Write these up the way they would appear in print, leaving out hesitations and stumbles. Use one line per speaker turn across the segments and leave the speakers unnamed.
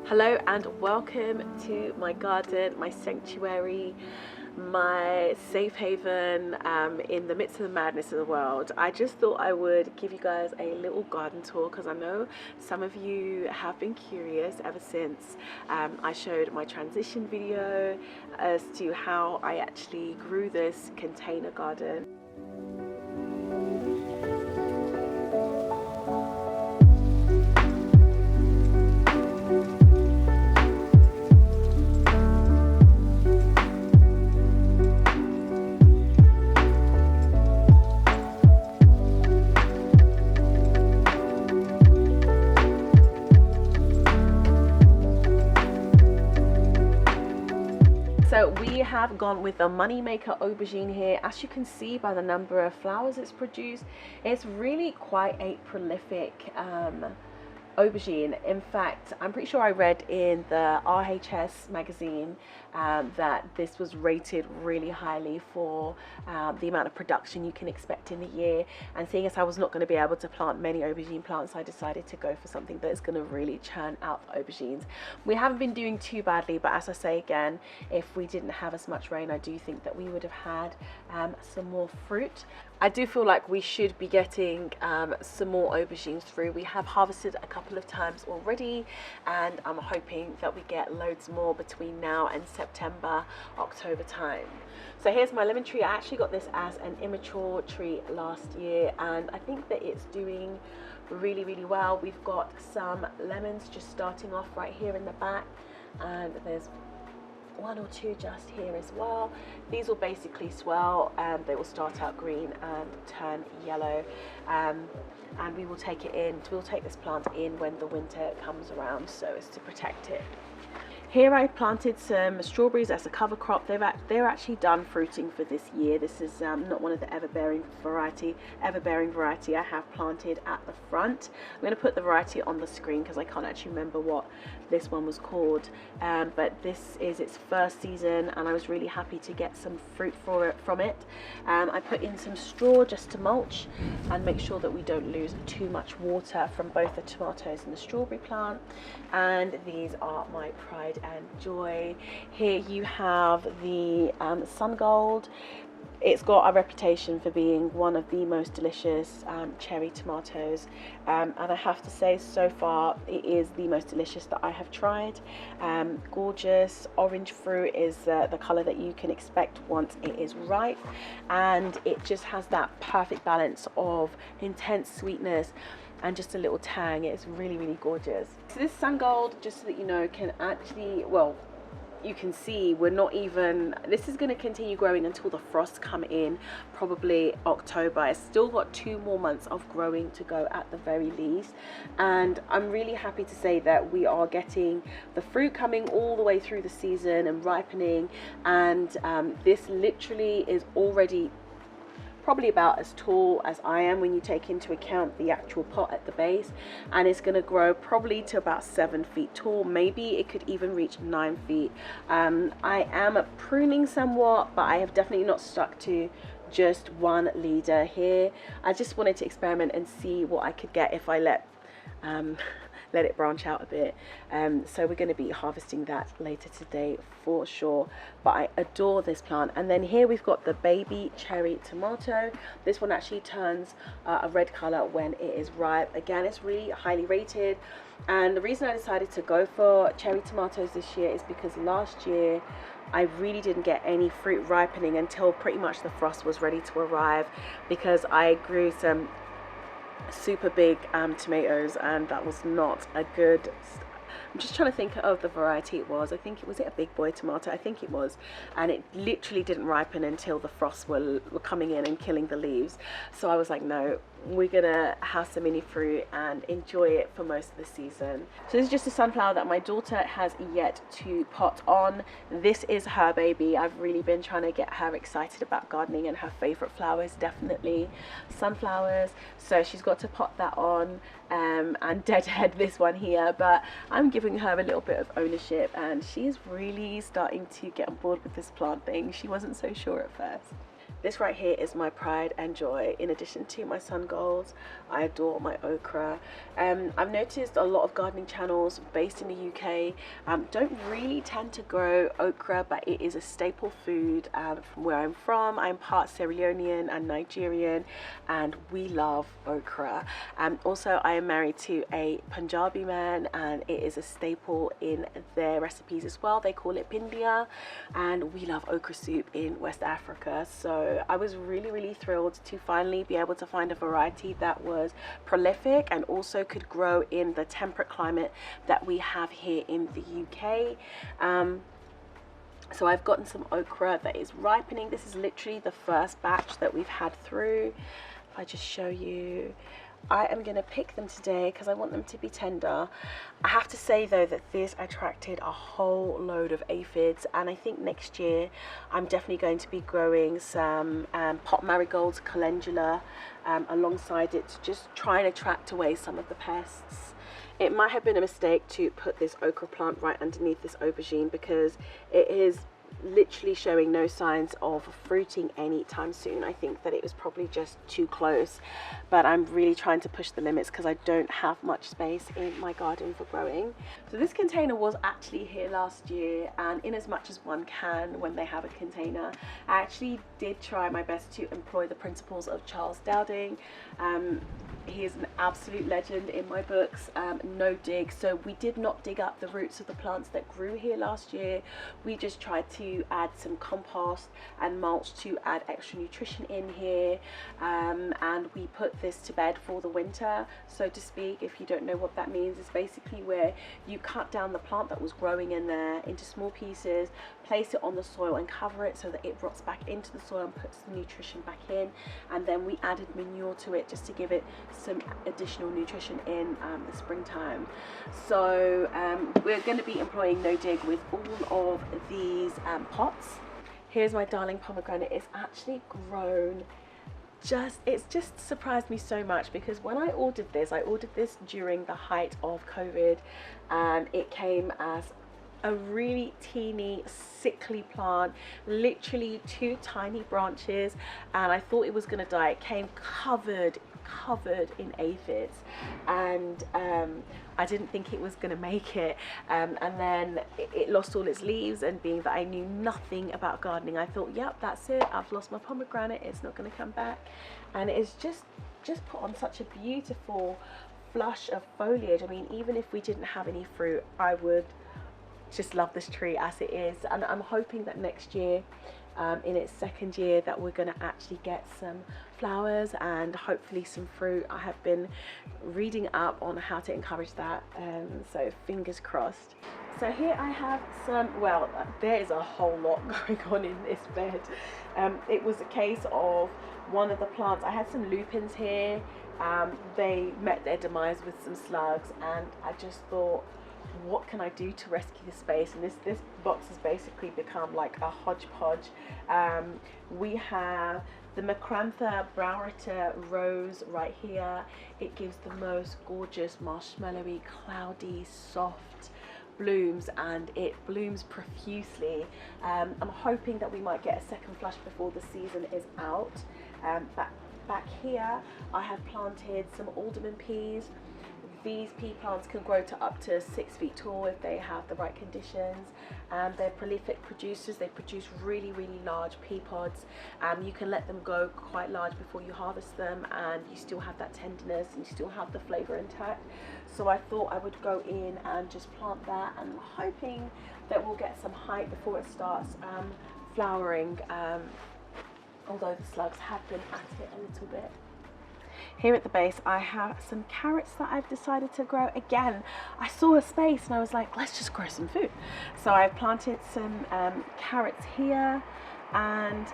Hello and welcome to my garden, my sanctuary, my safe haven in the midst of the madness of the world. I just thought I would give you guys a little garden tour because I know some of you have been curious ever since I showed my transition video as to how I actually grew this container garden. So we have gone with the moneymaker aubergine here. As you can see by the number of flowers it's produced, it's really quite a prolific aubergine. In fact, I'm pretty sure I read in the RHS magazine that this was rated really highly for the amount of production you can expect in a year. And seeing as I was not going to be able to plant many aubergine plants, I decided to go for something that is going to really churn out aubergines. We haven't been doing too badly, but as I say again, if we didn't have as much rain, I do think that we would have had some more fruit. I do feel like we should be getting some more aubergines through. We have harvested a couple of times already, and I'm hoping that we get loads more between now and September, October time. So here's my lemon tree. I actually got this as an immature tree last year, and I think that it's doing really well. We've got some lemons just starting off right here in the back, and there's one or two just here as well. These will basically swell and they will start out green and turn yellow, and we will take it in. We'll take this plant in when the winter comes around so as to protect it. Here I planted some strawberries as a cover crop. They're actually done fruiting for this year. This is not one of the everbearing variety I have planted at the front. I'm going to put the variety on the screen because I can't actually remember what this one was called, but this is its first season and I was really happy to get some fruit from it. I put in some straw just to mulch and make sure that we don't lose too much water from both the tomatoes and the strawberry plant. And these are my pride and joy. Here you have the sun gold. It's got a reputation for being one of the most delicious cherry tomatoes, and I have to say so far it is the most delicious that I have tried. Gorgeous orange fruit is the color that you can expect once it is ripe, and it just has that perfect balance of intense sweetness and just a little tang. It's really gorgeous. So this sun gold, just so that you know, can actually, well, you can see we're not even, this is going to continue growing until the frosts come in, probably October. It's still got 2 more months of growing to go at the very least, and I'm really happy to say that we are getting the fruit coming all the way through the season and ripening, and this literally is already probably about as tall as I am when you take into account the actual pot at the base, and it's going to grow probably to about 7 feet tall. Maybe it could even reach 9 feet. I am pruning somewhat, but I have definitely not stuck to just one leader here. I just wanted to experiment and see what I could get if I let it branch out a bit. So we're going to be harvesting that later today for sure, but I adore this plant. And then here we've got the baby cherry tomato. This one actually turns a red color when it is ripe. Again, it's really highly rated, and the reason I decided to go for cherry tomatoes this year is because last year I really didn't get any fruit ripening until pretty much the frost was ready to arrive, because I grew some super big tomatoes, and that was not a good, I'm just trying to think of the variety it was. I think it was a big boy tomato, I think it was, and it literally didn't ripen until the frosts were coming in and killing the leaves. So I was like, no, we're gonna have some mini fruit and enjoy it for most of the season. So this is just a sunflower that my daughter has yet to pot on. This is her baby. I've really been trying to get her excited about gardening, and her favorite flower is definitely sunflowers, so she's got to pot that on and deadhead this one here, but I'm giving her a little bit of ownership, and she's really starting to get on board with this plant thing. She wasn't so sure at first. This right here is my pride and joy. In addition to my sun golds, I adore my okra. I've noticed a lot of gardening channels based in the UK don't really tend to grow okra, but it is a staple food from where I'm from. I'm part Sierra Leonean and Nigerian, and we love okra. Also, I am married to a Punjabi man, and it is a staple in their recipes as well. They call it pindia, and we love okra soup in West Africa. So I was really thrilled to finally be able to find a variety that was prolific and also could grow in the temperate climate that we have here in the UK. So I've gotten some okra that is ripening. This is literally the first batch that we've had through. If I just show you, I am going to pick them today because I want them to be tender. I have to say though that this attracted a whole load of aphids, and I think next year I'm definitely going to be growing some pot marigolds, calendula alongside it to just try and attract away some of the pests. It might have been a mistake to put this okra plant right underneath this aubergine because it is literally showing no signs of fruiting anytime soon. I think that it was probably just too close, but I'm really trying to push the limits because I don't have much space in my garden for growing. So this container was actually here last year, and in as much as one can when they have a container, I actually did try my best to employ the principles of Charles Dowding. He is an absolute legend in my books. No dig. So we did not dig up the roots of the plants that grew here last year. We just tried to add some compost and mulch to add extra nutrition in here, and we put this to bed for the winter, so to speak. If you don't know what that means, it's basically where you cut down the plant that was growing in there into small pieces, place it on the soil and cover it so that it rots back into the soil and puts the nutrition back in, and then we added manure to it just to give it some additional nutrition in the springtime. So we're going to be employing no dig with all of these pots. Here's my darling pomegranate. It's actually grown. It's just surprised me so much because when I ordered this during the height of COVID, and it came as a really teeny sickly plant, literally 2 tiny branches, and I thought it was gonna die. It came covered in aphids, and I didn't think it was gonna make it, and then it lost all its leaves, and being that I knew nothing about gardening, I thought, yep, that's it, I've lost my pomegranate, it's not gonna come back. And it's just put on such a beautiful flush of foliage. I mean, even if we didn't have any fruit, I would just love this tree as it is, and I'm hoping that next year, in its second year, that we're going to actually get some flowers and hopefully some fruit. I have been reading up on how to encourage that, so fingers crossed. So here I have some, well, there is a whole lot going on in this bed. It was a case of one of the plants, I had some lupins here, they met their demise with some slugs, and I just thought, what can I do to rescue the space? And this box has basically become like a hodgepodge. We have the Macrantha Browerita rose right here. It gives the most gorgeous marshmallowy, cloudy, soft blooms, and it blooms profusely. I'm hoping that we might get a second flush before the season is out. Back here I have planted some alderman peas. These pea plants can grow to up to 6 feet tall if they have the right conditions. They're prolific producers. They produce really large pea pods. You can let them go quite large before you harvest them, and you still have that tenderness and you still have the flavor intact. So I thought I would go in and just plant that, and I'm hoping that we'll get some height before it starts flowering, although the slugs have been at it a little bit. Here at the base I have some carrots that I've decided to grow. Again, I saw a space and I was like, let's just grow some food. So I've planted some carrots here, and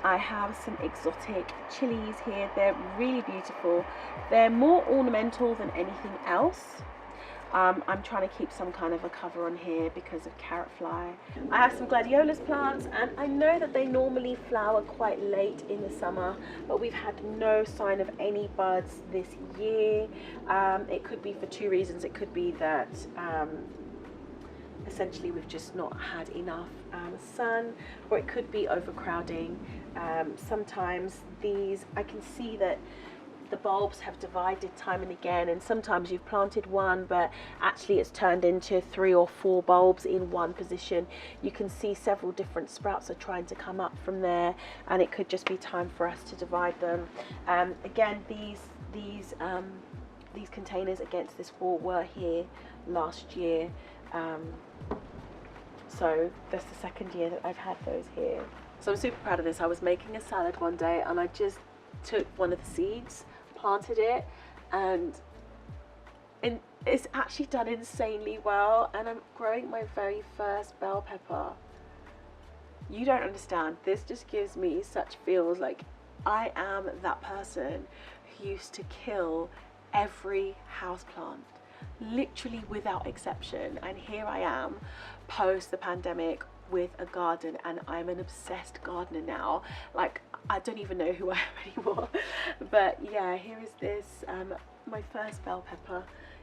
I have some exotic chilies here. They're really beautiful. They're more ornamental than anything else. I'm trying to keep some kind of a cover on here because of carrot fly. I have some gladiolus plants, and I know that they normally flower quite late in the summer, but we've had no sign of any buds this year. It could be for 2 reasons. It could be that essentially we've just not had enough sun, or it could be overcrowding. Sometimes these, I can see that the bulbs have divided time and again, and sometimes you've planted one but actually it's turned into 3 or 4 bulbs in one position. You can see several different sprouts are trying to come up from there, and it could just be time for us to divide them. Again, these containers against this wall were here last year, so that's the second year that I've had those here. So I'm super proud of this. I was making a salad one day and I just took one of the seeds, planted it, and it's actually done insanely well, and I'm growing my very first bell pepper. You don't understand. This just gives me such feels like I am that person who used to kill every houseplant, literally without exception, and here I am post the pandemic with a garden, and I'm an obsessed gardener now. Like, I don't even know who I am anymore. But yeah, here is this, my first bell pepper.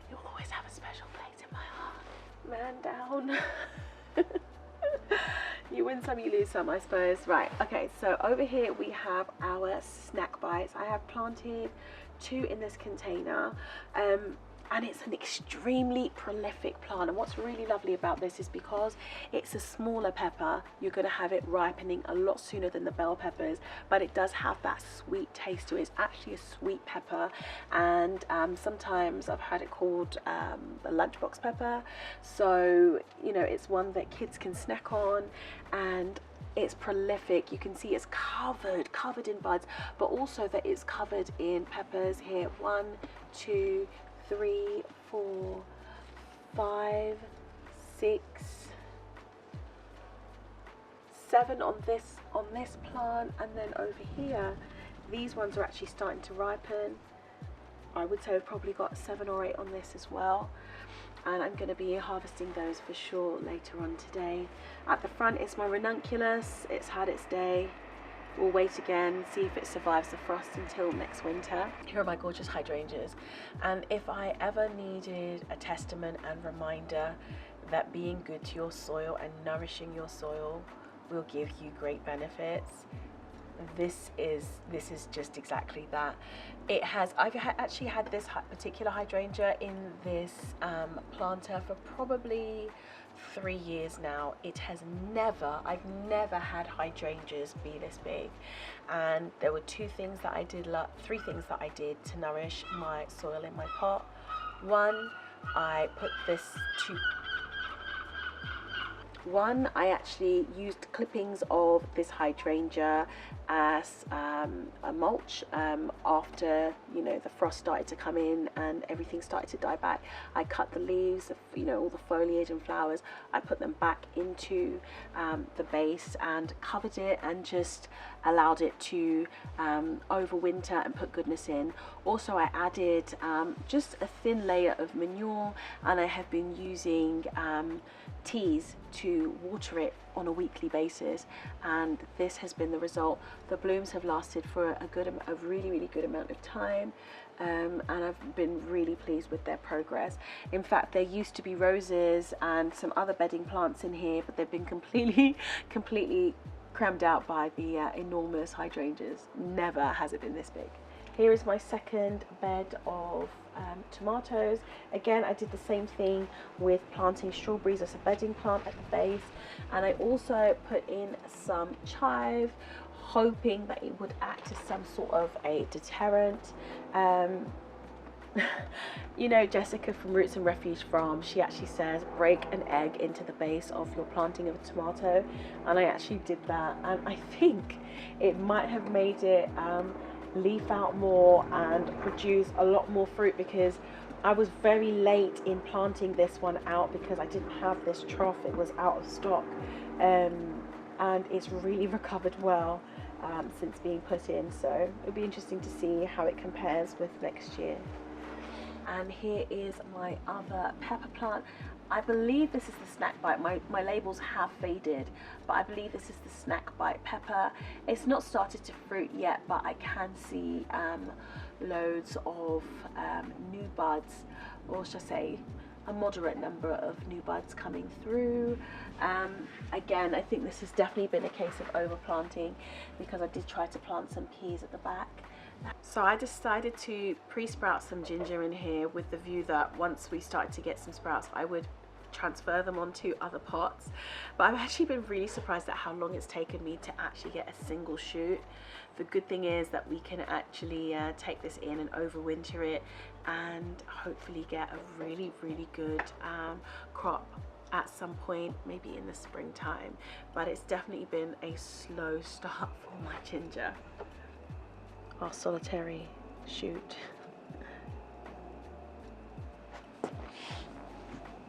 It will always have a special place in my heart. Man down. You win some, you lose some, I suppose. Right, okay, so over here we have our snack bites. I have planted 2 in this container. And it's an extremely prolific plant, and what's really lovely about this is because it's a smaller pepper, you're going to have it ripening a lot sooner than the bell peppers, but it does have that sweet taste to it. It's actually a sweet pepper, and sometimes I've had it called a lunchbox pepper, so you know, it's one that kids can snack on, and it's prolific. You can see it's covered in buds, but also that it's covered in peppers here. 1, 2, 3, 4, 5, 6, 7 on this plant, and then over here these ones are actually starting to ripen. I would say I've probably got 7 or 8 on this as well, and I'm going to be harvesting those for sure later on today. At the front is my ranunculus. It's had its day. We'll wait again, see if it survives the frost until next winter. Here are my gorgeous hydrangeas, and if I ever needed a testament and reminder that being good to your soil and nourishing your soil will give you great benefits, this is just exactly that. It has, I've actually had this particular hydrangea in this planter for probably 3 years now. It has I've never had hydrangeas be this big, and there were 3 things that I did to nourish my soil in my pot. One, I actually used clippings of this hydrangea as a mulch after, you know, the frost started to come in and everything started to die back. I cut the leaves, you know, all the foliage and flowers. I put them back into the base and covered it and just allowed it to overwinter and put goodness in. Also, I added just a thin layer of manure, and I have been using teas to water it on a weekly basis, and this has been the result. The blooms have lasted for a really good amount of time, and I've been really pleased with their progress. In fact, there used to be roses and some other bedding plants in here, but they've been completely crammed out by the enormous hydrangeas. Never has it been this big. Here is my second bed of tomatoes. Again, I did the same thing with planting strawberries as a bedding plant at the base, and I also put in some chive, hoping that it would act as some sort of a deterrent. You know, Jessica from Roots and Refuge Farm, she actually says break an egg into the base of your planting of a tomato, and I actually did that, and I think it might have made it leaf out more and produce a lot more fruit, because I was very late in planting this one out because I didn't have this trough. It was out of stock, and it's really recovered well since being put in, so it'll be interesting to see how it compares with next year. And here is my other pepper plant. I believe this is the snack bite. My labels have faded, but I believe this is the snack bite pepper. It's not started to fruit yet, but I can see loads of new buds, or should I say a moderate number of new buds coming through. Again, I think this has definitely been a case of overplanting, because I did try to plant some peas at the back. So I decided to pre-sprout some ginger in here with the view that once we started to get some sprouts, I would transfer them onto other pots. But I've actually been really surprised at how long it's taken me to actually get a single shoot. The good thing is that we can actually take this in and overwinter it and hopefully get a really good crop at some point, maybe in the springtime. But it's definitely been a slow start for my ginger. Our solitary shoot.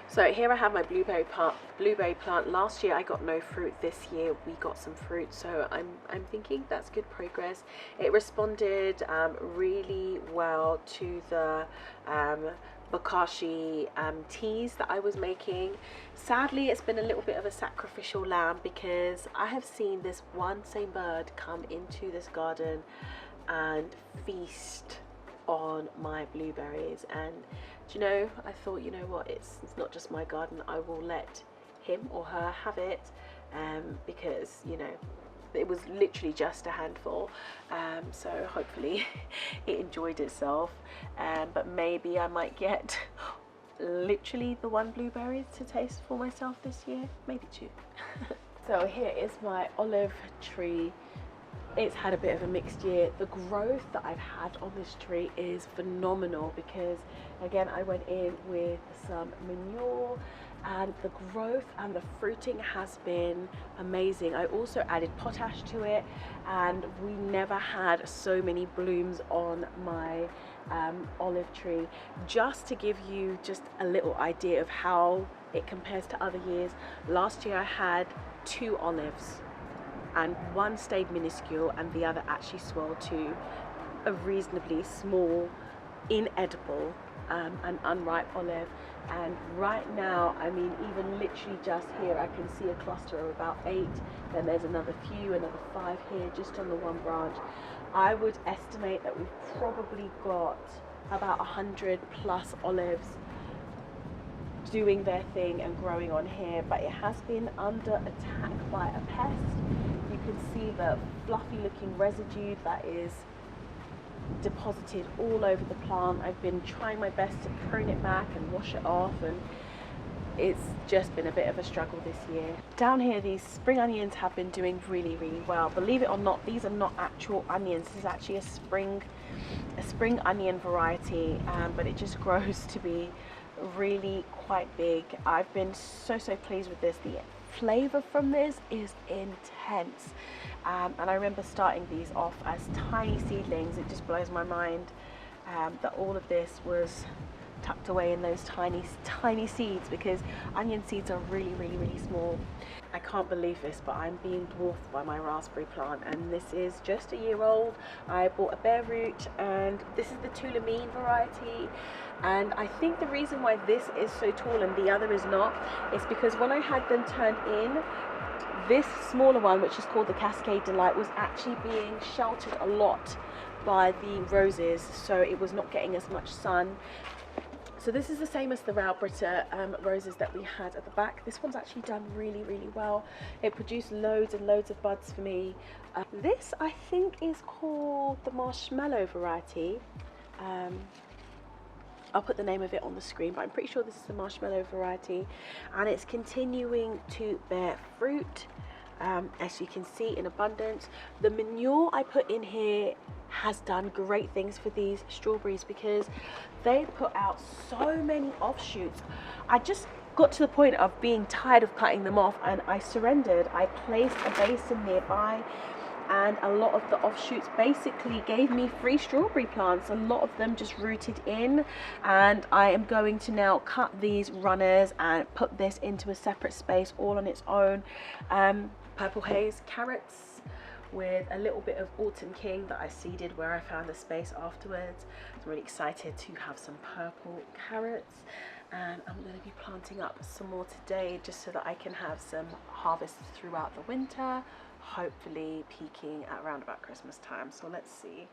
So here I have my blueberry plant. Last year I got no fruit. This year we got some fruit, so I'm thinking that's good progress. It responded really well to the bokashi teas that I was making. Sadly, it's been a little bit of a sacrificial lamb, because I have seen this one same bird come into this garden and feast on my blueberries. And do you know, I thought, you know what, it's not just my garden, I will let him or her have it, because, you know, it was literally just a handful, so hopefully it enjoyed itself, but maybe I might get literally the one blueberry to taste for myself this year, maybe two. So here is my olive tree. It's had a bit of a mixed year. The growth that I've had on this tree is phenomenal, because again, I went in with some manure, and the growth and the fruiting has been amazing. I also added potash to it, and we never had so many blooms on my olive tree. Just to give you just a little idea of how it compares to other years, last year I had 2 olives, and one stayed minuscule and the other actually swelled to a reasonably small, inedible and unripe olive. And right now, I mean, even literally just here, I can see a cluster of about 8. Then there's another 5 here just on the one branch. I would estimate that we've probably got about 100 plus olives doing their thing and growing on here, but it has been under attack by a pest. You can see the fluffy looking residue that is deposited all over the plant. I've been trying my best to prune it back and wash it off, and it's just been a bit of a struggle this year. Down here, these spring onions have been doing really well. Believe it or not, these are not actual onions. This is actually a spring onion variety, but it just grows to be really quite big. I've been so pleased with this. The flavor from this is intense, and I remember starting these off as tiny seedlings. It just blows my mind that all of this was tucked away in those tiny seeds, because onion seeds are really small. I can't believe this, but I'm being dwarfed by my raspberry plant, and this is just a year old. I bought a bare root, and this is the Tulamine variety. And I think the reason why this is so tall and the other is not is because when I had them turned in, this smaller one, which is called the Cascade Delight, was actually being sheltered a lot by the roses, so it was not getting as much sun. So this is the same as the Raubritta roses that we had at the back. This one's actually done really well. It produced loads and loads of buds for me. This, I think, is called the Marshmallow variety. I'll put the name of it on the screen, but I'm pretty sure this is the Marshmallow variety, and it's continuing to bear fruit, as you can see, in abundance. The manure I put in here has done great things for these strawberries, because they put out so many offshoots. I just got to the point of being tired of cutting them off, and I surrendered. I placed a basin nearby, and a lot of the offshoots basically gave me free strawberry plants. A lot of them just rooted in, and I am going to now cut these runners and put this into a separate space all on its own. Purple haze carrots with a little bit of Autumn King that I seeded where I found the space afterwards. I'm really excited to have some purple carrots, and I'm going to be planting up some more today just so that I can have some harvests throughout the winter, hopefully peaking at around about Christmas time. So let's see.